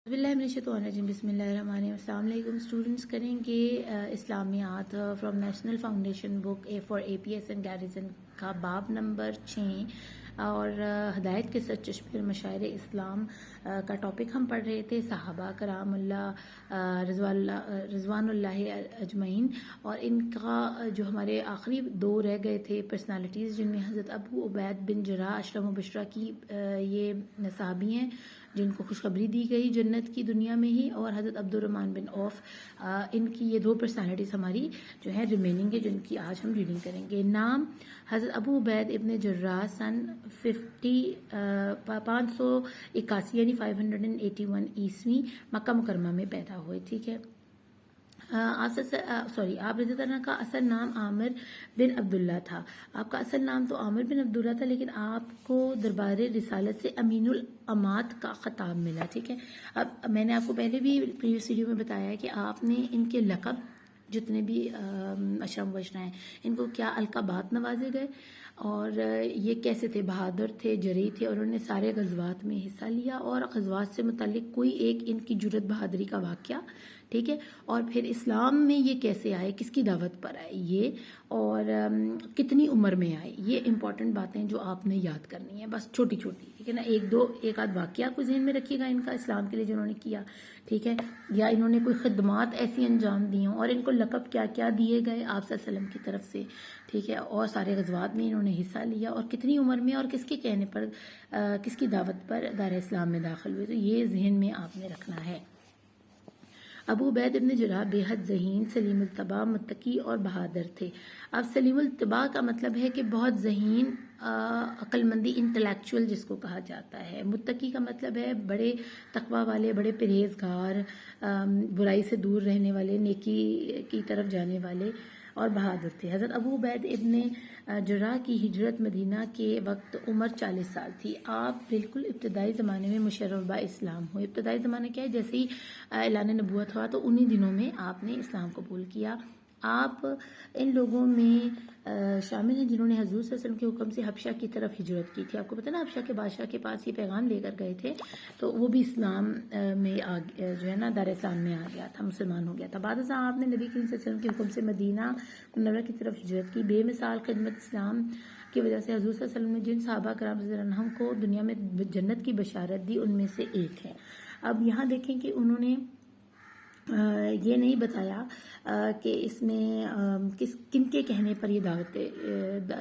بسم اللہ الرحمن الرحیم. السلام علیکم اسٹوڈنٹس. کریں گے اسلامیات from National Foundation book A for A P S and Garrison کا باب نمبر 6 اور ہدایت کے سچ چشمے مشاعر اسلام کا ٹاپک ہم پڑھ رہے تھے. صحابہ کرام اللہ رضوان اللہ اجمعین اور ان کا جو ہمارے آخری دو رہ گئے تھے پرسنالٹیز، جن میں حضرت ابو عبید بن جراح اشرم و بشرا کی یہ صحابی ہیں جن کو خوشخبری دی گئی جنت کی دنیا میں ہی، اور حضرت عبد الرحمن بن عوف. ان کی یہ دو پرسنالٹیز ہماری جو ہیں ریمیننگ ہے، جن کی آج ہم ریڈنگ کریں گے. نام حضرت ابو عبید ابن جراح سن 581 یعنی 581 عیسوی مکہ مکرمہ میں پیدا ہوئے. ٹھیک ہے. آپ رضی اللہ عنہ کا اصل نام عامر بن عبداللہ تھا. آپ کا اصل نام تو عامر بن عبداللہ تھا، لیکن آپ کو دربار رسالت سے امین الامات کا خطاب ملا. ٹھیک ہے. اب میں نے آپ کو پہلے بھی پریویس ویڈیو میں بتایا کہ آپ نے ان کے لقب جتنے بھی اشرم وشنا ہیں ان کو کیا القابات نوازے گئے اور یہ کیسے تھے. بہادر تھے، جری تھے، اور انہوں نے سارے غزوات میں حصہ لیا، اور غزوات سے متعلق کوئی ایک ان کی جرت بہادری کا واقعہ. ٹھیک ہے. اور پھر اسلام میں یہ کیسے آئے، کس کی دعوت پر آئے یہ، اور کتنی عمر میں آئے. یہ امپورٹنٹ باتیں جو آپ نے یاد کرنی ہے، بس چھوٹی چھوٹی. ٹھیک ہے نا. ایک آدھ واقعہ کو ذہن میں رکھیے گا ان کا اسلام کے لیے جنہوں نے کیا. ٹھیک ہے. یا انہوں نے کوئی خدمات ایسی انجام دی ہوں، اور ان کو لقب کیا کیا دیے گئے آپ صلی اللہ علیہ وسلم کی طرف سے. ٹھیک ہے. اور سارے غزوات میں انہوں نے حصہ لیا، اور کتنی عمر میں اور کس کے کہنے پر کس کی دعوت پر دار اسلام میں داخل ہوئے. تو یہ ذہن میں آپ نے رکھنا ہے. ابو عبید ابن جراح بے حد ذہین، سلیم الطبع، متقی اور بہادر تھے. اب سلیم الطبع کا مطلب ہے کہ بہت ذہین، عقل مندی، انٹلیکچوئل جس کو کہا جاتا ہے. متقی کا مطلب ہے بڑے تقوی والے، بڑے پرہیزگار، برائی سے دور رہنے والے، نیکی کی طرف جانے والے، اور بہادر تھے. حضرت ابو عبید ابن جراح کی ہجرت مدینہ کے وقت عمر 40 سال تھی. آپ بالکل ابتدائی زمانے میں مشرف با اسلام ہوئے. ابتدائی زمانہ کیا ہے؟ جیسے ہی اعلان نبوت ہوا تو انہی دنوں میں آپ نے اسلام قبول کیا. آپ ان لوگوں میں شامل ہیں جنہوں نے حضور صلی اللہ علیہ وسلم کے حکم سے حبشہ کی طرف ہجرت کی تھی. آپ کو پتہ نا حبشہ کے بادشاہ کے پاس یہ پیغام لے کر گئے تھے، تو وہ بھی اسلام میں جو ہے نا دار اسلام میں آ گیا تھا، مسلمان ہو گیا تھا. بعد ازاں آپ نے نبی کریم صلی اللہ علیہ وسلم کے حکم سے مدینہ منورہ کی طرف ہجرت کی. بے مثال خدمت اسلام کی وجہ سے حضور صلی اللہ علیہ وسلم نے جن صحابہ کرام رضی اللہ عنہم کو دنیا میں جنت کی بشارت دی ان میں سے ایک ہے. اب یہاں دیکھیں کہ انہوں نے یہ نہیں بتایا کہ اس میں کن کے کہنے پر یہ دعوت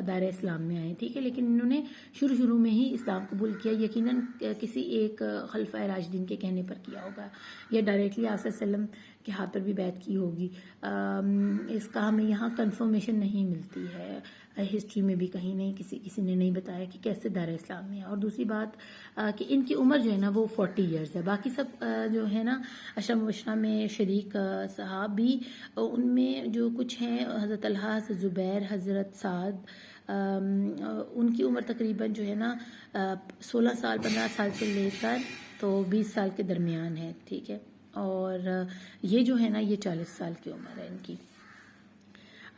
دار اسلام میں آئے. ٹھیک ہے. لیکن انہوں نے شروع میں ہی اسلام قبول کیا. یقیناً کسی ایک خلفۂ راشدین کے کہنے پر کیا ہوگا، یا ڈائریکٹلی آپ صلی اللہ علیہ وسلم کے ہاتھ پر بھی بیعت کی ہوگی. اس کا ہمیں یہاں کنفرمیشن نہیں ملتی ہے، ہسٹری میں بھی کہیں نہیں کسی نے نہیں بتایا کہ کیسے دار اسلام میں ہے. اور دوسری بات کہ ان کی عمر جو ہے نا وہ 40 ایئرز ہے. باقی سب جو ہے نا اشرم وشنا میں شریک صحابی، ان میں جو کچھ ہیں حضرت طلحہ، حضرت زبیر، حضرت سعد، ان کی عمر تقریباً جو ہے نا 16 سال 15 سال سے لے کر تو 20 سال کے درمیان ہے. ٹھیک ہے. اور یہ جو ہے نا یہ 40 سال کی عمر ہے ان کی.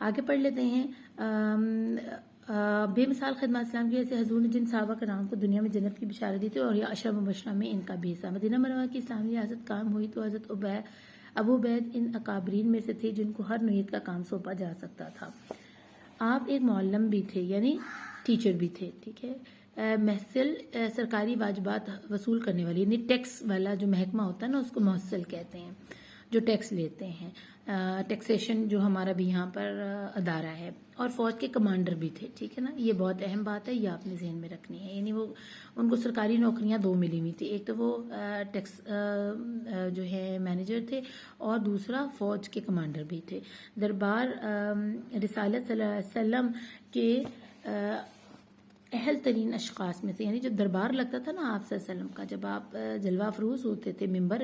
آگے پڑھ لیتے ہیں. بے مثال خدمات اسلام کی وجہ سے حضور نے جن صحابہ کرام کو دنیا میں جنت کی بشارت دی تھی اور یہ اشرم مبشرہ میں ان کا بھی حصہ. مدینہ منورہ کی اسلامی ریاست قائم ہوئی تو حضرت ابو عبید ان اکابرین میں سے تھے جن کو ہر نوعیت کا کام سونپا جا سکتا تھا. آپ ایک معلم بھی تھے، یعنی ٹیچر بھی تھے. ٹھیک ہے. محصل سرکاری واجبات وصول کرنے والی، یعنی ٹیکس والا جو محکمہ ہوتا ہے نا اس کو محصل کہتے ہیں، جو ٹیکس لیتے ہیں. ٹیکسیشن جو ہمارا بھی یہاں پر ادارہ ہے. اور فوج کے کمانڈر بھی تھے. ٹھیک ہے نا. یہ بہت اہم بات ہے، یہ آپ نے ذہن میں رکھنی ہے. یعنی وہ ان کو سرکاری نوکریاں دو ملی ہوئی تھی. ایک تو وہ ٹیکس جو ہے مینیجر تھے، اور دوسرا فوج کے کمانڈر بھی تھے. دربار رسالت صلی اللہ علیہ وسلم کے اہل ترین اشخاص میں سے، یعنی جب دربار لگتا تھا نا آپ صلی اللہ علیہ وسلم کا، جب آپ جلوہ افروز ہوتے تھے ممبر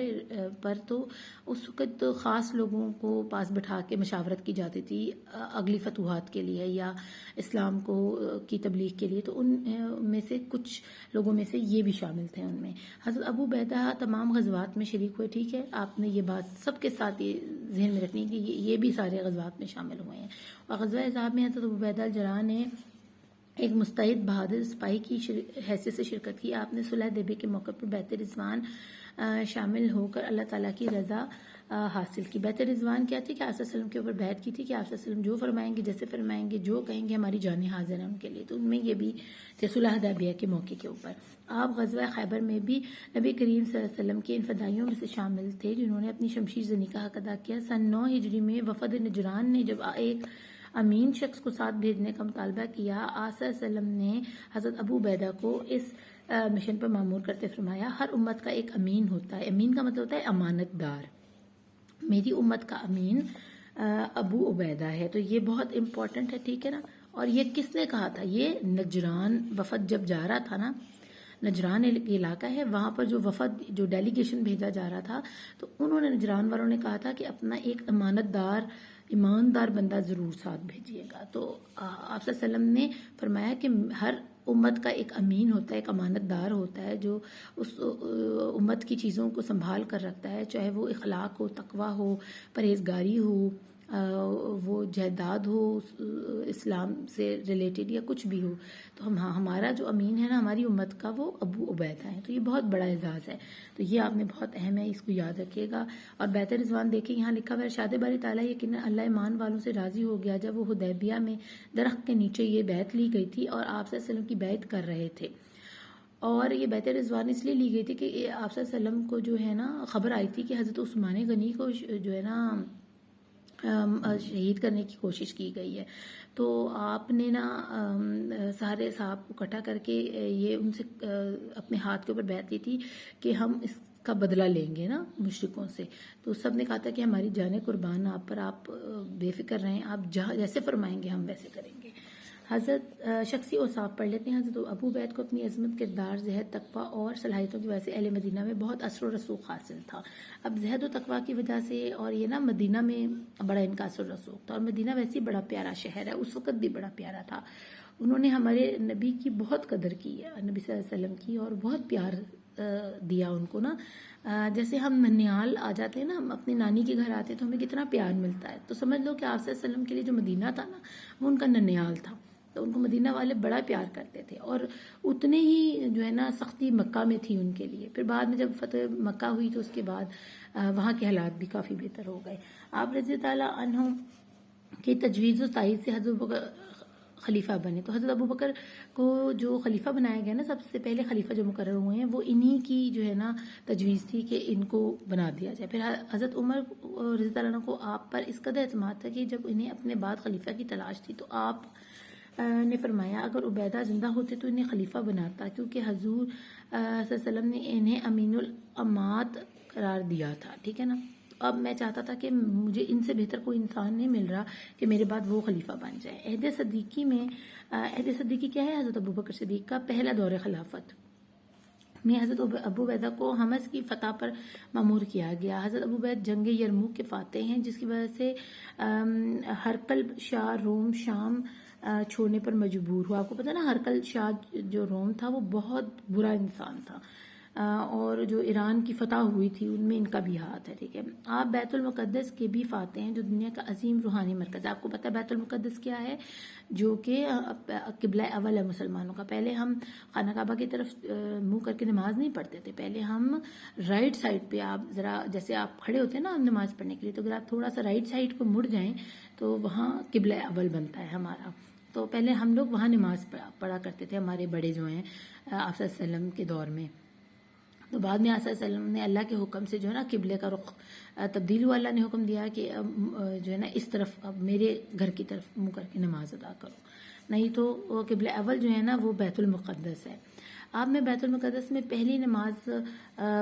پر، تو اس وقت خاص لوگوں کو پاس بٹھا کے مشاورت کی جاتی تھی اگلی فتوحات کے لیے یا اسلام کی تبلیغ کے لیے. تو ان میں سے کچھ لوگوں میں سے یہ بھی شامل تھے. ان میں حضرت ابو عبیدہ تمام غزوات میں شریک ہوئے. ٹھیک ہے. آپ نے یہ بات سب کے ساتھ یہ ذہن میں رکھنی ہے کہ یہ بھی سارے غزوات میں شامل ہوئے ہیں. اور غزوہ احزاب میں حضرت ابو عبیدہ الجراح نے ایک مستعد بہادر سپاہی کی حیثیت سے شرکت کی. آپ نے صلح حدیبیہ کے موقع پر بیعت رضوان شامل ہو کر اللہ تعالیٰ کی رضا حاصل کی۔ بیعت رضوان کیا تھی کہ آپ صلی اللہ علیہ وسلم کے اوپر بیعت کی تھی کہ آپ صلی اللہ علیہ وسلم جو فرمائیں گے، جیسے فرمائیں گے، جو کہیں گے ہماری جانیں حاضر ہیں ان کے لیے۔ تو ان میں یہ بھی تھے صلح حدیبیہ کے موقع کے اوپر۔ آپ غزوہ خیبر میں بھی نبی کریم صلی اللہ علیہ وسلم کے ان فدائیوں میں سے شامل تھے جنہوں نے اپنی شمشیر زنی کا حق ادا کیا۔ سن 9 ہجری میں وفد نجران نے جب ایک امین شخص کو ساتھ بھیجنے کا مطالبہ کیا، آپ صلی اللہ علیہ وسلم نے حضرت ابو عبیدہ کو اس مشن پر مامور کرتے فرمایا، ہر امت کا ایک امین ہوتا ہے۔ امین کا مطلب ہوتا ہے امانت دار۔ میری امت کا امین ابو عبیدہ ہے۔ تو یہ بہت امپورٹنٹ ہے، ٹھیک ہے نا۔ اور یہ کس نے کہا تھا؟ یہ نجران وفد جب جا رہا تھا نا، نجران علاقہ ہے، وہاں پر جو وفد جو ڈیلیگیشن بھیجا جا رہا تھا، تو انہوں نے نجران والوں نے کہا تھا کہ اپنا ایک ایماندار بندہ ضرور ساتھ بھیجیے گا۔ تو آپ صلی اللہ علیہ وسلم نے فرمایا کہ ہر امت کا ایک امین ہوتا ہے، ایک امانت دار ہوتا ہے جو اس امت کی چیزوں کو سنبھال کر رکھتا ہے، چاہے وہ اخلاق ہو، تقوی ہو، پرہیزگاری ہو، وہ جہاد ہو اسلام سے ریلیٹڈ یا کچھ بھی ہو۔ تو ہمارا جو امین ہے نا ہماری امت کا، وہ ابو عبیدہ ہے۔ تو یہ بہت بڑا اعزاز ہے، تو یہ آپ نے بہت اہم ہے، اس کو یاد رکھیے گا۔ اور بیعت رضوان دیکھیں یہاں لکھا ہوا ہے، ارشاد باری تعالیٰ یقیناً اللہ ایمان والوں سے راضی ہو گیا جب وہ حدیبیہ میں درخت کے نیچے یہ بیعت لی گئی تھی اور آپ صلی اللہ علیہ وسلم کی بیعت کر رہے تھے۔ اور یہ بیعت رضوان اس لیے لی گئی تھی کہ آپ صلی اللہ علیہ وسلم کو جو ہے نا خبر آئی تھی کہ حضرت عثمان غنی کو جو ہے نا شہید کرنے کی کوشش کی گئی ہے۔ تو آپ نے نا سارے صاحب کو اکٹھا کر کے یہ ان سے اپنے ہاتھ کے اوپر بیعت لی تھی کہ ہم اس کا بدلہ لیں گے نا مشرکوں سے۔ تو سب نے کہا تھا کہ ہماری جانیں قربان آپ پر، آپ بے فکر رہیں، آپ جہاں جیسے فرمائیں گے ہم ویسے کریں گے۔ حضرت شخصی اوصاف پڑھ لیتے ہیں۔ حضرت ابو عبید کو اپنی عظمت، کردار، زہد، تقویٰ اور صلاحیتوں کی وجہ سے اہل مدینہ میں بہت اثر و رسوخ حاصل تھا۔ اب زہد و تقویٰ کی وجہ سے اور یہ نا مدینہ میں بڑا ان کا اثر و رسوخ تھا، اور مدینہ ویسے ہی بڑا پیارا شہر ہے، اس وقت بھی بڑا پیارا تھا۔ انہوں نے ہمارے نبی کی بہت قدر کی ہے، نبی صلی اللہ علیہ وسلم کی، اور بہت پیار دیا ان کو نا۔ جیسے ہم ننیال آ جاتے ہیں نا، ہم اپنی نانی کے گھر آتے ہیں تو ہمیں کتنا پیار ملتا ہے، تو سمجھ لو کہ آپ صلی اللہ علیہ وسلم کے لیے جو مدینہ تھا نا وہ ان کا ننیال تھا۔ تو ان کو مدینہ والے بڑا پیار کرتے تھے، اور اتنے ہی جو ہے نا سختی مکہ میں تھی ان کے لیے۔ پھر بعد میں جب فتح مکہ ہوئی تو اس کے بعد وہاں کے حالات بھی کافی بہتر ہو گئے۔ آپ رضی اللہ عنہ کی تجویز و تائید سے حضرت ابوبکر خلیفہ بنے۔ تو حضرت ابوبکر کو جو خلیفہ بنایا گیا نا، سب سے پہلے خلیفہ جو مقرر ہوئے ہیں وہ انہی کی جو ہے نا تجویز تھی کہ ان کو بنا دیا جائے۔ پھر حضرت عمر رضی اللہ عنہ کو آپ پر اس قدر اعتماد تھا کہ جب انہیں اپنے بعد خلیفہ کی تلاش تھی تو آپ نے فرمایا اگر عبیدہ زندہ ہوتے تو انہیں خلیفہ بناتا، کیونکہ حضور صلی اللہ علیہ وسلم نے انہیں امین الامات قرار دیا تھا، ٹھیک ہے نا۔ اب میں چاہتا تھا کہ مجھے ان سے بہتر کوئی انسان نہیں مل رہا کہ میرے بعد وہ خلیفہ بن جائے۔ عہد صدیقی میں عہد صدیقی کیا ہے؟ حضرت ابوبکر صدیق کا پہلا دور خلافت میں حضرت ابو عبیدہ کو حمص کی فتح پر مامور کیا گیا۔ حضرت ابو عبید جنگ یرموک کے فاتح ہیں، جس کی وجہ سے ہرقل شاہ روم شام چھوڑنے پر مجبور ہوا۔ آپ کو پتہ نا ہرقل شاہ جو روم تھا وہ بہت برا انسان تھا، اور جو ایران کی فتح ہوئی تھی ان میں ان کا بھی ہاتھ ہے، ٹھیک ہے۔ آپ بیت المقدس کے بھی فاتح ہیں جو دنیا کا عظیم روحانی مرکز ہے۔ آپ کو پتہ ہے بیت المقدس کیا ہے؟ جو کہ قبلہ اول ہے مسلمانوں کا۔ پہلے ہم خانہ کعبہ کی طرف منہ کر کے نماز نہیں پڑھتے تھے، پہلے ہم رائٹ سائڈ پہ، آپ ذرا جیسے آپ کھڑے ہوتے ہیں نا نماز پڑھنے کے لیے، تو اگر آپ تھوڑا سا رائٹ سائڈ کو مڑ جائیں تو وہاں قبلہ اول بنتا ہے ہمارا۔ تو پہلے ہم لوگ وہاں نماز پڑھا کرتے تھے، ہمارے بڑے جو ہیں آپ صلی اللہ علیہ وسلم کے دور میں۔ تو بعد میں آپ صلی اللہ علیہ وسلم نے اللہ کے حکم سے جو ہے نا قبلے کا رخ تبدیل ہوا۔ اللہ نے حکم دیا کہ جو ہے نا اس طرف اب میرے گھر کی طرف منہ کر کے نماز ادا کرو، نہیں تو قبلہ اول جو ہے نا وہ بیت المقدس ہے۔ آپ نے بیت المقدس میں پہلی نماز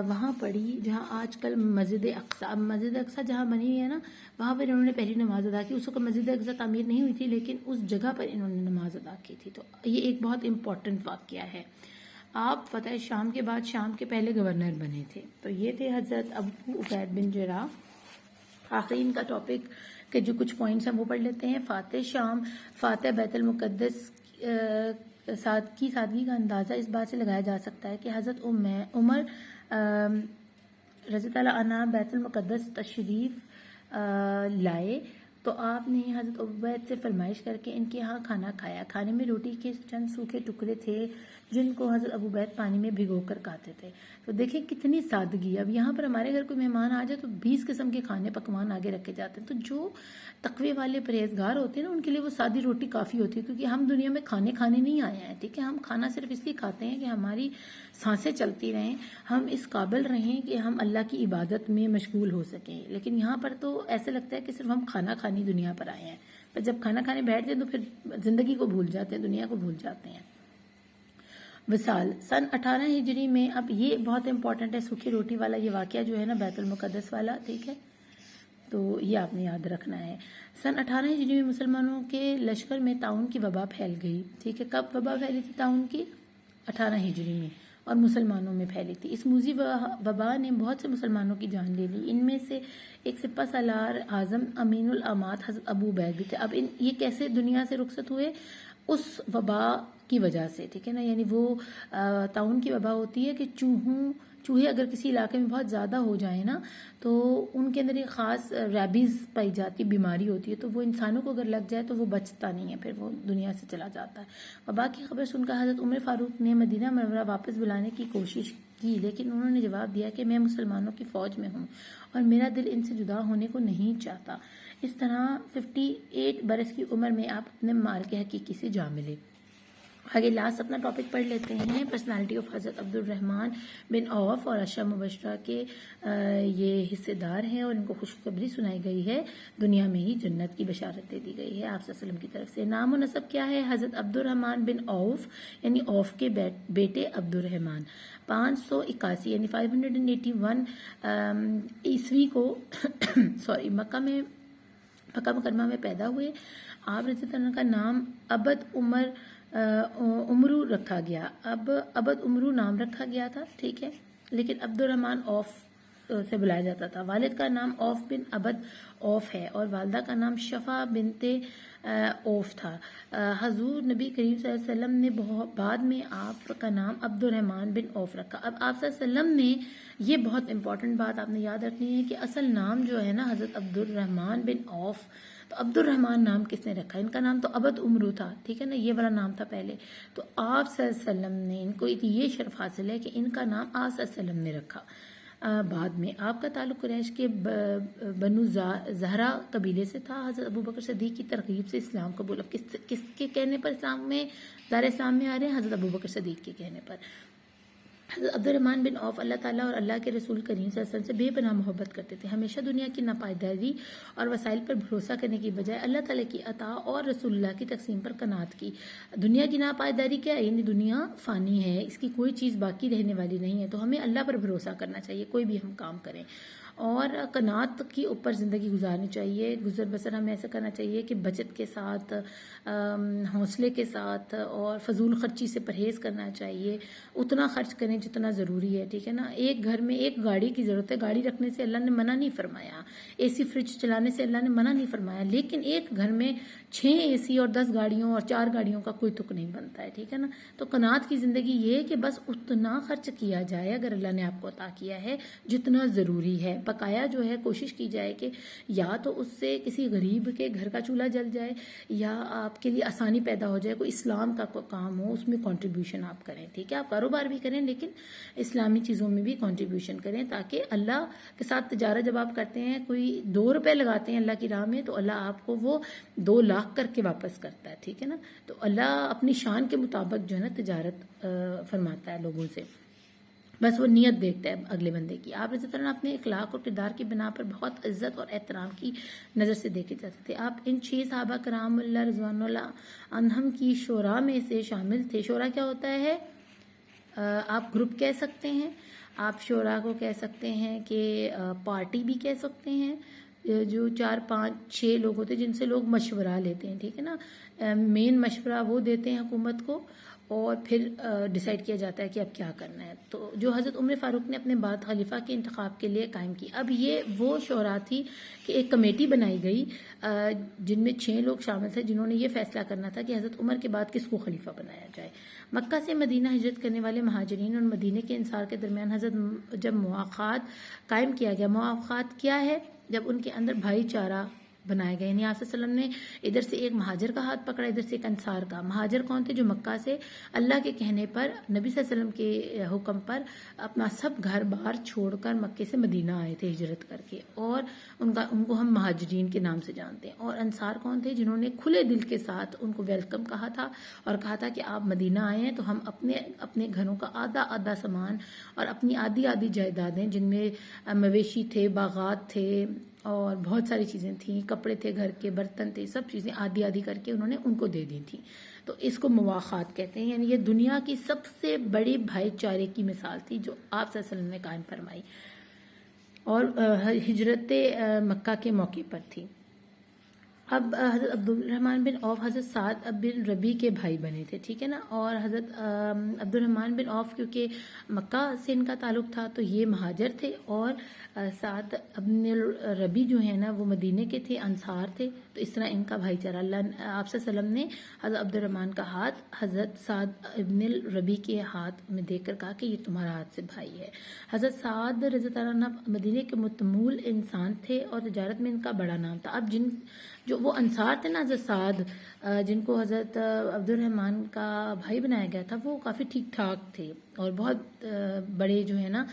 وہاں پڑھی جہاں آج کل مسجد اقصی، اب مسجد اقصی جہاں بنی ہوئی ہے نا وہاں پر انہوں نے پہلی نماز ادا کی۔ اس وقت مسجد اقصی تعمیر نہیں ہوئی تھی، لیکن اس جگہ پر انہوں نے نماز ادا کی تھی۔ تو یہ ایک بہت امپورٹنٹ واقعہ ہے۔ آپ فتح شام کے بعد شام کے پہلے گورنر بنے تھے۔ تو یہ تھے حضرت ابو عبید بن جراح۔ آخری ان کا ٹاپک کے جو کچھ پوائنٹس ہیں وہ پڑھ لیتے ہیں۔ فاتح شام، فاتح بیت المقدس کی سادگی کا اندازہ اس بات سے لگایا جا سکتا ہے کہ حضرت عمر رضی اللہ عنہ بیت المقدس تشریف لائے تو آپ نے حضرت عبید سے فرمائش کر کے ان کے ہاں کھانا کھایا. کھانے میں روٹی کے چند سوکھے ٹکڑے تھے جن کو حضرت ابوبید پانی میں بھگو کر کھاتے تھے. تو دیکھیں کتنی سادگی. اب یہاں پر ہمارے گھر کوئی مہمان آ جائے تو 20 قسم کے کھانے پکوان آگے رکھے جاتے ہیں. تو جو تقوی والے پرہیزگار ہوتے ہیں نا ان کے لیے وہ سادی روٹی کافی ہوتی ہے، کیونکہ ہم دنیا میں کھانے نہیں آئے ہیں. ٹھیک ہے، ہم کھانا صرف اس لیے کھاتے ہیں کہ ہماری سانسیں چلتی رہیں، ہم اس قابل رہیں کہ ہم اللہ کی عبادت میں مشغول ہو سکیں. لیکن یہاں پر تو ایسے لگتا ہے کہ صرف ہم کھانا کھانی دنیا پر آئے ہیں، پر جب کھانا کھانے بیٹھ جائیں تو پھر زندگی کو بھول جاتے ہیں، دنیا کو بھول جاتے ہیں. وصال سن 18 ہجری میں. اب یہ بہت امپورٹنٹ ہے، سوکھی روٹی والا یہ واقعہ جو ہے نا، بیت المقدس والا. ٹھیک ہے، تو یہ آپ نے یاد رکھنا ہے. سن 18 ہجری میں مسلمانوں کے لشکر میں طاعون کی وبا پھیل گئی. ٹھیک ہے، کب وبا پھیلی تھی طاعون کی؟ 18 ہجری میں، اور مسلمانوں میں پھیلی تھی. اس موذی وبا نے بہت سے مسلمانوں کی جان لے لی. ان میں سے ایک سپہ سالار اعظم امین الامات حضرت ابو عبید بھی تھے. اب یہ کیسے دنیا سے رخصت ہوئے؟ اس وبا کی وجہ سے. ٹھیک ہے نا، یعنی وہ طاعون کی وبا ہوتی ہے کہ چوہے اگر کسی علاقے میں بہت زیادہ ہو جائیں نا تو ان کے اندر ایک خاص ریبیز پائی جاتی بیماری ہوتی ہے، تو وہ انسانوں کو اگر لگ جائے تو وہ بچتا نہیں ہے، پھر وہ دنیا سے چلا جاتا ہے. وبا کی خبر سن کر حضرت عمر فاروق نے مدینہ منورہ واپس بلانے کی کوشش کی، لیکن انہوں نے جواب دیا کہ میں مسلمانوں کی فوج میں ہوں اور میرا دل ان سے جدا ہونے کو نہیں چاہتا. اس طرح 58 برس کی عمر میں آپ اپنے مارکے حقیقی سے جا ملے. آگے لاسٹ اپنا ٹاپک پڑھ لیتے ہیں. پرسنالٹی آف حضرت عبد الرحمن بن عوف اور عشرہ مبشرہ کے یہ حصے دار ہیں، اور ان کو خوشخبری سنائی گئی ہے، دنیا میں ہی جنت کی بشارت دے دی گئی ہے آپ صلی اللہ علیہ وسلم کی طرف سے. نام و نسب کیا ہے؟ حضرت عبد الرحمن بن عوف یعنی عوف کے بیٹے عبد الرحمن. 581 یعنی 581 عیسوی کو مکہ مکرمہ میں پیدا ہوئے. آپ رضی اللہ عنہ کا نام عبد عمرو رکھا گیا. اب عبد عمرو نام رکھا گیا تھا. ٹھیک ہے، لیکن عبد الرحمن عوف سے بلایا جاتا تھا. والد کا نام عوف بن عبد عوف ہے اور والدہ کا نام شفا بنت عوف تھا. حضور نبی کریم صلی اللہ علیہ وسلم نے بعد میں آپ کا نام عبد الرحمن بن عوف رکھا. اب آپ صلی اللہ علیہ وسلم نے، یہ بہت امپورٹنٹ بات آپ نے یاد رکھنی ہے کہ اصل نام جو ہے نا حضرت عبد الرحمن بن عوف، تو عبد الرحمن نام کس نے رکھا؟ ان کا نام تو عبد عمرو تھا. ٹھیک ہے نا، یہ والا نام تھا پہلے. تو آپ صلی اللہ علیہ وسلم نے ان کو یہ شرف حاصل ہے کہ ان کا نام آپ صلی اللہ علیہ وسلم نے رکھا. بعد میں آپ کا تعلق قریش کے بنو زہرا قبیلے سے تھا. حضرت ابوبکر صدیق کی ترغیب سے اسلام قبول. اب کس کے کہنے پر اسلام میں دار اسلام میں آ رہے ہیں؟ حضرت ابوبکر صدیق کے کہنے پر. حضرت عبد الرحمن بن عوف اللہ تعالیٰ اور اللہ کے رسول کریم صلی اللہ علیہ وسلم سے بے پناہ محبت کرتے تھے. ہمیشہ دنیا کی ناپائیداری اور وسائل پر بھروسہ کرنے کی بجائے اللہ تعالیٰ کی عطا اور رسول اللہ کی تقسیم پر قناعت کی. دنیا کی ناپائیداری کیا ہے؟ یعنی دنیا فانی ہے، اس کی کوئی چیز باقی رہنے والی نہیں ہے، تو ہمیں اللہ پر بھروسہ کرنا چاہیے کوئی بھی ہم کام کریں، اور قناعت کی اوپر زندگی گزارنی چاہیے. گزر بسر ہمیں ایسا کرنا چاہیے کہ بچت کے ساتھ، حوصلے کے ساتھ، اور فضول خرچی سے پرہیز کرنا چاہیے. اتنا خرچ کریں جتنا ضروری ہے. ٹھیک ہے نا، ایک گھر میں ایک گاڑی کی ضرورت ہے، گاڑی رکھنے سے اللہ نے منع نہیں فرمایا، اے سی فریج چلانے سے اللہ نے منع نہیں فرمایا، لیکن ایک گھر میں 6 اے سی اور 10 گاڑیوں اور 4 گاڑیوں کا کوئی تک نہیں بنتا ہے. ٹھیک ہے نا، تو قناعت کی زندگی یہ ہے کہ بس اتنا خرچ کیا جائے اگر اللہ نے آپ کو عطا کیا ہے جتنا ضروری ہے. بقایا جو ہے کوشش کی جائے کہ یا تو اس سے کسی غریب کے گھر کا چولہا جل جائے، یا آپ کے لیے آسانی پیدا ہو جائے، کوئی اسلام کا کوئی کام ہو اس میں کنٹریبیوشن آپ کریں. ٹھیک ہے، آپ کاروبار بھی کریں لیکن اسلامی چیزوں میں بھی کنٹریبیوشن کریں، تاکہ اللہ کے ساتھ تجارت جب آپ کرتے ہیں، کوئی 2 روپے لگاتے ہیں اللہ کی راہ میں، تو اللہ آپ کو وہ 2 لاکھ کر کے واپس کرتا ہے. ٹھیک ہے نا، تو اللہ اپنی شان کے مطابق جو ہے نا تجارت فرماتا ہے لوگوں سے، بس وہ نیت دیکھتا ہے اگلے بندے کی. آپ رضی اللہ عنہ اپنے اخلاق اور کردار کی بنا پر بہت عزت اور احترام کی نظر سے دیکھے جاتے تھے. آپ ان 6 صحابہ کرام اللہ رضوان اللہ عنہم کی شورا میں سے شامل تھے. شورا کیا ہوتا ہے؟ آپ گروپ کہہ سکتے ہیں، آپ شورا کو کہہ سکتے ہیں کہ پارٹی بھی کہہ سکتے ہیں، جو 4 5 6 لوگ ہوتے ہیں جن سے لوگ مشورہ لیتے ہیں. ٹھیک ہے نا، مین مشورہ وہ دیتے ہیں حکومت کو، اور پھر ڈیسائیڈ کیا جاتا ہے کہ اب کیا کرنا ہے. تو جو حضرت عمر فاروق نے اپنے بعد خلیفہ کے انتخاب کے لیے قائم کی. اب یہ وہ شورا تھی کہ ایک کمیٹی بنائی گئی جن میں 6 لوگ شامل تھے، جنہوں نے یہ فیصلہ کرنا تھا کہ حضرت عمر کے بعد کس کو خلیفہ بنایا جائے. مکہ سے مدینہ ہجرت کرنے والے مہاجرین اور مدینے کے انصار کے درمیان حضرت جب مواخات قائم کیا گیا. مواخات کیا ہے؟ جب ان کے اندر بھائی چارہ بنائے گئے. یعنی آپ صلی اللہ علیہ وسلم نے ادھر سے ایک مہاجر کا ہاتھ پکڑا، ادھر سے ایک انصار کا. مہاجر کون تھے؟ جو مکہ سے اللہ کے کہنے پر، نبی صلی اللہ علیہ وسلم کے حکم پر اپنا سب گھر بار چھوڑ کر مکے سے مدینہ آئے تھے ہجرت کر کے، اور ان کو ہم مہاجرین کے نام سے جانتے ہیں. اور انصار کون تھے؟ جنہوں نے کھلے دل کے ساتھ ان کو ویلکم کہا تھا اور کہا تھا کہ آپ مدینہ آئے ہیں تو ہم اپنے گھروں کا آدھا آدھا سامان اور اپنی آدھی آدھی جائیدادیں، جن میں مویشی تھے، باغات تھے اور بہت ساری چیزیں تھیں، کپڑے تھے، گھر کے برتن تھے، سب چیزیں آدھی آدھی کر کے انہوں نے ان کو دے دی تھی. تو اس کو مواخات کہتے ہیں. یعنی یہ دنیا کی سب سے بڑی بھائی چارے کی مثال تھی جو آپ صلی اللہ علیہ وسلم نے قائم فرمائی، اور ہجرت مکہ کے موقع پر تھی. اب حضرت عبد الرحمن بن عوف حضرت سعد بن ربی کے بھائی بنے تھے، ٹھیک ہے نا. اور حضرت عبد الرحمن بن عوف کیونکہ مکہ سے ان کا تعلق تھا تو یہ مہاجر تھے، اور سعد ابن ربی جو ہے نا وہ مدینے کے تھے، انصار تھے. تو اس طرح ان کا بھائی چارہ. اللہ آپ صلی اللہ علیہ وسلم نے حضرت عبد الرحمن کا ہاتھ حضرت سعد ابن ربی کے ہاتھ میں دیکھ کر کہا کہ یہ تمہارا ہاتھ سے بھائی ہے. حضرت سعد رضی اللہ عنہ مدینے کے متمول انسان تھے اور تجارت میں ان کا بڑا نام تھا. اب جو وہ انصار تھے نا حضرت سعد، جن کو حضرت عبد الرحمن کا بھائی بنایا گیا تھا، وہ کافی ٹھیک ٹھاک تھے اور بہت بڑے جو ہے نا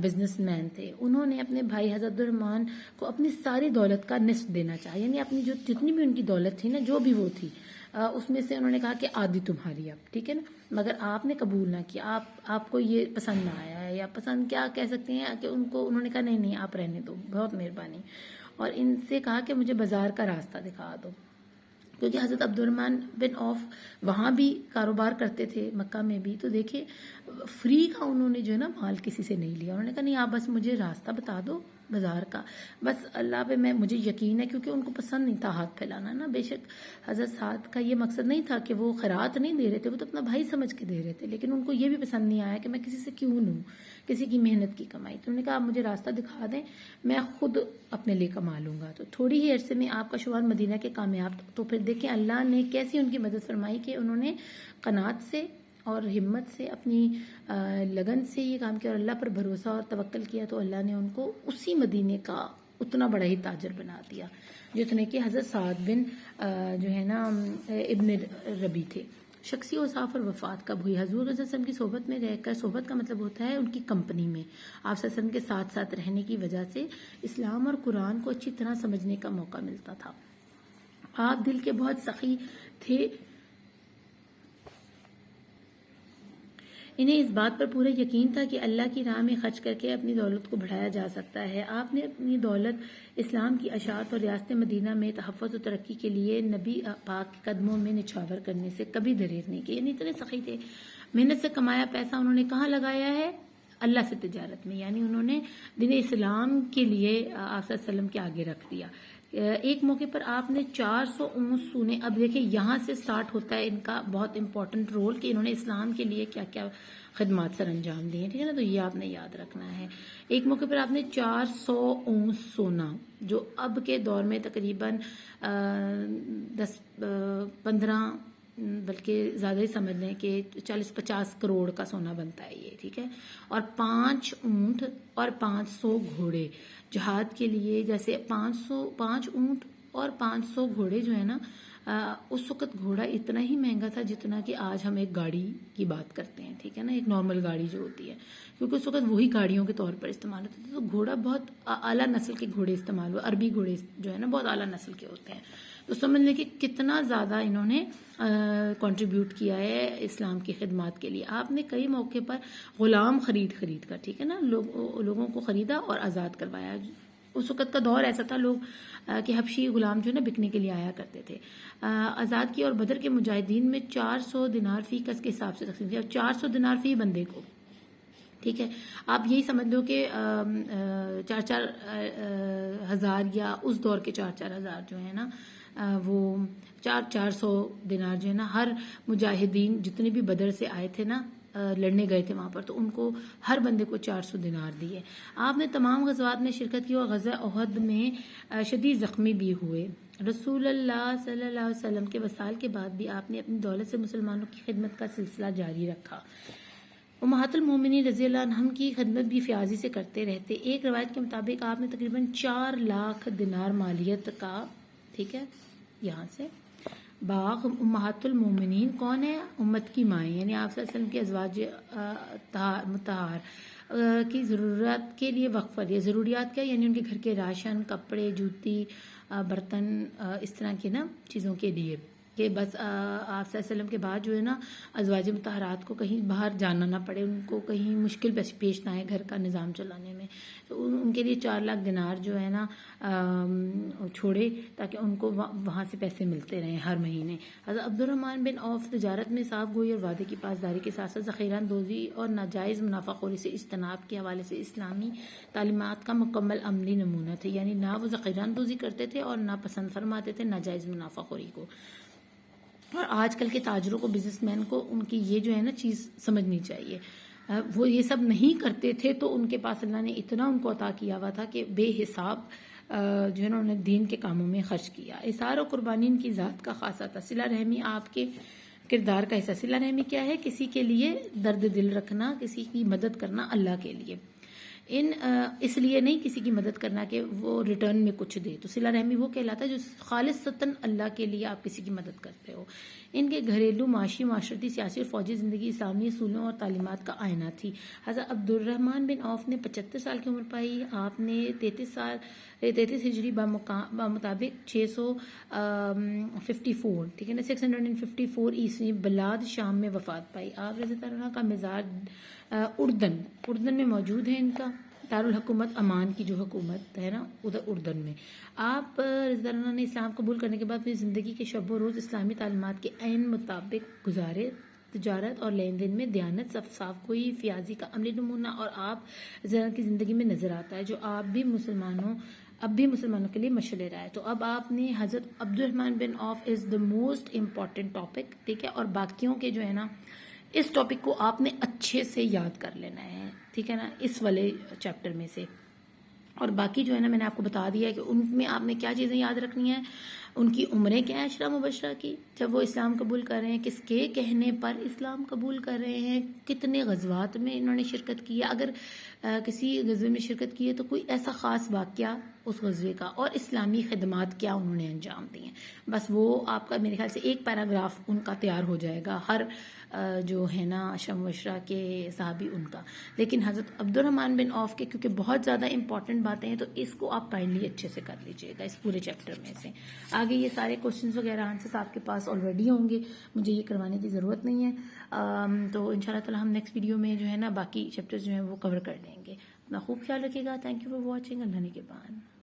بزنس مین تھے. انہوں نے اپنے بھائی حضرت عبد الرحمن کو اپنی ساری دولت کا نصف دینا چاہا. یعنی اپنی جتنی بھی ان کی دولت تھی نا، جو بھی وہ تھی، اس میں سے انہوں نے کہا کہ آدھی تمہاری اب، ٹھیک ہے نا. مگر آپ نے قبول نہ کیا، آپ کو یہ پسند نہ آیا ہے، یا پسند کیا کہہ سکتے ہیں کہ انہوں نے کہا نہیں آپ رہنے دو، بہت مہربانی. اور ان سے کہا کہ مجھے بازار کا راستہ دکھا دو، کیونکہ حضرت عبد الرحمن بن عوف وہاں بھی کاروبار کرتے تھے، مکہ میں بھی. تو دیکھیں فری کا انہوں نے جو ہے نا مال کسی سے نہیں لیا. انہوں نے کہا نہیں آپ بس مجھے راستہ بتا دو بازار کا، بس اللہ پہ مجھے یقین ہے، کیونکہ ان کو پسند نہیں تھا ہاتھ پھیلانا نا. بے شک حضرت سعد کا یہ مقصد نہیں تھا کہ وہ خیرات نہیں دے رہے تھے، وہ تو اپنا بھائی سمجھ کے دے رہے تھے، لیکن ان کو یہ بھی پسند نہیں آیا کہ میں کسی سے کیوں لوں، کسی کی محنت کی کمائی. تو انہوں نے کہا آپ مجھے راستہ دکھا دیں، میں خود اپنے لیے کما لوں گا. تو تھوڑی ہی عرصے میں آپ کا شوہر مدینہ کے کامیاب. تو پھر دیکھیں اللہ نے کیسی ان کی مدد فرمائی کہ انہوں نے قناعت سے اور ہمت سے، اپنی لگن سے یہ کام کیا اور اللہ پر بھروسہ اور توکل کیا، تو اللہ نے ان کو اسی مدینے کا اتنا بڑا ہی تاجر بنا دیا جتنے کہ حضرت سعد بن جو ہے نا ابن ربی تھے. شخصی اوصاف اور وفات کب ہوئی؟ حضور صلی اللہ علیہ وسلم کی صحبت میں رہ کر، صحبت کا مطلب ہوتا ہے ان کی کمپنی میں آپ صلی اللہ علیہ وسلم کے ساتھ ساتھ رہنے کی وجہ سے اسلام اور قرآن کو اچھی طرح سمجھنے کا موقع ملتا تھا. آپ دل کے بہت سخی تھے. انہیں اس بات پر پورا یقین تھا کہ اللہ کی راہ میں خرچ کر کے اپنی دولت کو بڑھایا جا سکتا ہے. آپ نے اپنی دولت اسلام کی اشاعت اور ریاست مدینہ میں تحفظ و ترقی کے لیے نبی پاک کے قدموں میں نچھاور کرنے سے کبھی دریغ نہیں کی. یعنی اتنے سخی تھے. محنت سے کمایا پیسہ انہوں نے کہاں لگایا ہے؟ اللہ سے تجارت میں. یعنی انہوں نے دین اسلام کے لیے آپ صلی اللہ علیہ وسلم کے آگے رکھ دیا. ایک موقع پر آپ نے 400 اونٹ سونے. اب دیکھیں یہاں سے سٹارٹ ہوتا ہے ان کا بہت امپورٹنٹ رول کہ انہوں نے اسلام کے لیے کیا کیا خدمات سر انجام دی ہیں، ٹھیک ہے نا. تو یہ آپ نے یاد رکھنا ہے. ایک موقع پر آپ نے 400 اونٹ سونا، جو اب کے دور میں تقریباً 10-15 بلکہ زیادہ ہی سمجھ لیں کہ 40-50 کروڑ کا سونا بنتا ہے یہ، ٹھیک ہے. اور 5 اونٹ اور 500 گھوڑے جہاد کے لیے. جیسے 5 اونٹ اور 500 گھوڑے جو ہے نا، اس وقت گھوڑا اتنا ہی مہنگا تھا جتنا کہ آج ہم ایک گاڑی کی بات کرتے ہیں، ٹھیک ہے نا، ایک نارمل گاڑی جو ہوتی ہے، کیونکہ اس وقت وہی گاڑیوں کے طور پر استعمال ہوتے تھے. تو گھوڑا بہت اعلیٰ نسل کے گھوڑے استعمال ہوئے. عربی گھوڑے جو ہے نا بہت اعلیٰ نسل کے ہوتے ہیں. تو سمجھ لیں کہ کتنا زیادہ انہوں نے کنٹریبیوٹ کیا ہے اسلام کی خدمات کے لیے. آپ نے کئی موقع پر غلام خرید کر، ٹھیک ہے نا، لوگوں کو خریدا اور آزاد کروایا. اس وقت کا دور ایسا تھا کہ حبشی غلام جو ہے نا بکنے کے لیے آیا کرتے تھے. آزاد کیا. اور بدر کے مجاہدین میں 400 دینار فی کس کے حساب سے تقسیم کیا، 400 دینار فی بندے کو، ٹھیک ہے. آپ یہی سمجھ لو کہ 4-4 ہزار، یا اس دور کے 4-4 ہزار جو ہے نا، وہ 400 دینار جو ہے نا، ہر مجاہدین جتنے بھی بدر سے آئے تھے نا، لڑنے گئے تھے وہاں پر، تو ان کو ہر بندے کو 400 دینار دیے. آپ نے تمام غزوات میں شرکت کی اور غزوہ احد میں شدید زخمی بھی ہوئے. رسول اللہ صلی اللہ علیہ وسلم کے وصال کے بعد بھی آپ نے اپنی دولت سے مسلمانوں کی خدمت کا سلسلہ جاری رکھا. امہات المومنین رضی اللہ عنہم کی خدمت بھی فیاضی سے کرتے رہتے. ایک روایت کے مطابق آپ نے تقریباً 4 لاکھ دینار مالیت کا ٹھیک ہے. یہاں سے باغ امہات المومنین کون ہے؟ امت کی مائیں، یعنی آپ صلی اللہ علیہ وسلم کے ازواج مطہر کی ضرورت کے لیے وقف دیا. ضروریات کیا؟ یعنی ان کے گھر کے راشن، کپڑے، جوتی، برتن، اس طرح کی نا چیزوں کے لیے، کہ بس آپ صلی اللہ علیہ وسلم کے بعد جو ہے نا ازواج مطہرات کو کہیں باہر جانا نہ پڑے، ان کو کہیں مشکل پیش نہ آئے گھر کا نظام چلانے میں. تو ان کے لیے 4 لاکھ دینار جو ہے نا چھوڑے تاکہ ان کو وہاں سے پیسے ملتے رہیں ہر مہینے. حضرت عبد الرحمن بن عوف تجارت میں صاف گوئی اور وعدے کی پاسداری کے ساتھ ساتھ ذخیرہ اندوزی اور ناجائز منافع خوری سے اجتناب کے حوالے سے اسلامی تعلیمات کا مکمل عملی نمونہ تھے. یعنی نہ وہ ذخیرہ اندوزی کرتے تھے اور نہ پسند فرماتے تھے ناجائز منافع خوری کو. اور آج کل کے تاجروں کو، بزنس مین کو ان کی یہ جو ہے نا چیز سمجھنی چاہیے. وہ یہ سب نہیں کرتے تھے تو ان کے پاس اللہ نے اتنا ان کو عطا کیا ہوا تھا کہ بے حساب جو ہے نا انہوں نے دین کے کاموں میں خرچ کیا. اثار و قربانی ان کی ذات کا خاصہ تھا. صلہ رحمی آپ کے کردار کا حصہ. صلہ رحمی کیا ہے؟ کسی کے لیے درد دل رکھنا، کسی کی مدد کرنا اللہ کے لیے، اس لیے نہیں کسی کی مدد کرنا کہ وہ ریٹرن میں کچھ دے. تو صلہ رحمی وہ کہلاتا ہے جو خالصتاً اللہ کے لیے آپ کسی کی مدد کرتے ہو. ان کے گھریلو، معاشی، معاشرتی، سیاسی اور فوجی زندگی اسلامی اصولوں اور تعلیمات کا آئینہ تھی. حضرت عبد الرحمن بن عوف نے 75 سال کی عمر پائی. آپ نے 33 ہجری بمطابق 654 ٹھیک ہے نا 654 عیسوی بلاد شام میں وفات پائی. آپ رضی اللہ عنہ کا مزار اردن میں موجود ہے. ان کا دارالحکومت عمان کی جو حکومت ہے نا ادھر اردن میں. آپ رضی اللہ عنہ نے اسلام قبول کرنے کے بعد اپنی زندگی کے شب و روز اسلامی تعلیمات کے عین مطابق گزارے. تجارت اور لین دین میں دیانت، صاف گوئی، فیاضی کا عملی نمونہ اور آپ رضی اللہ عنہ کی زندگی میں نظر آتا ہے، جو اب بھی مسلمانوں کے لیے مشعل راہ ہے. تو اب آپ نے حضرت عبد الرحمن بن عوف از دا موسٹ امپورٹنٹ ٹاپک، ٹھیک ہے. اور باقیوں کے جو ہے نا اس ٹاپک کو آپ نے اچھے سے یاد کر لینا ہے، ٹھیک ہے نا، اس والے چیپٹر میں سے. اور باقی جو ہے نا میں نے آپ کو بتا دیا ہے کہ ان میں آپ نے کیا چیزیں یاد رکھنی ہیں. ان کی عمریں کیا ہیں عشرہ مبشرہ کی، جب وہ اسلام قبول کر رہے ہیں، کس کے کہنے پر اسلام قبول کر رہے ہیں، کتنے غزوات میں انہوں نے شرکت کی ہے، اگر کسی غزوے میں شرکت کی ہے تو کوئی ایسا خاص واقعہ اس غزوے کا، اور اسلامی خدمات کیا انہوں نے انجام دی ہیں. بس وہ آپ کا میرے خیال سے ایک پیراگراف ان کا تیار ہو جائے گا، ہر جو ہے نا عشرہ مبشرہ کے صحابی ان کا. لیکن حضرت عبد الرحمن بن عوف کے کیونکہ بہت زیادہ امپورٹنٹ باتیں ہیں تو اس کو آپ کائنڈلی اچھے سے کر لیجئے گا اس پورے چیپٹر میں سے. آگے یہ سارے کوشچنز وغیرہ آنسرس آپ کے پاس آلریڈی ہوں گے، مجھے یہ کروانے کی ضرورت نہیں ہے. تو انشاءاللہ تعالی ہم نیکسٹ ویڈیو میں جو ہے نا باقی چیپٹرز جو ہیں وہ کور کر لیں گے. اپنا خوب خیال رکھیے گا. Thank you for watching. اللہ نے کے بعد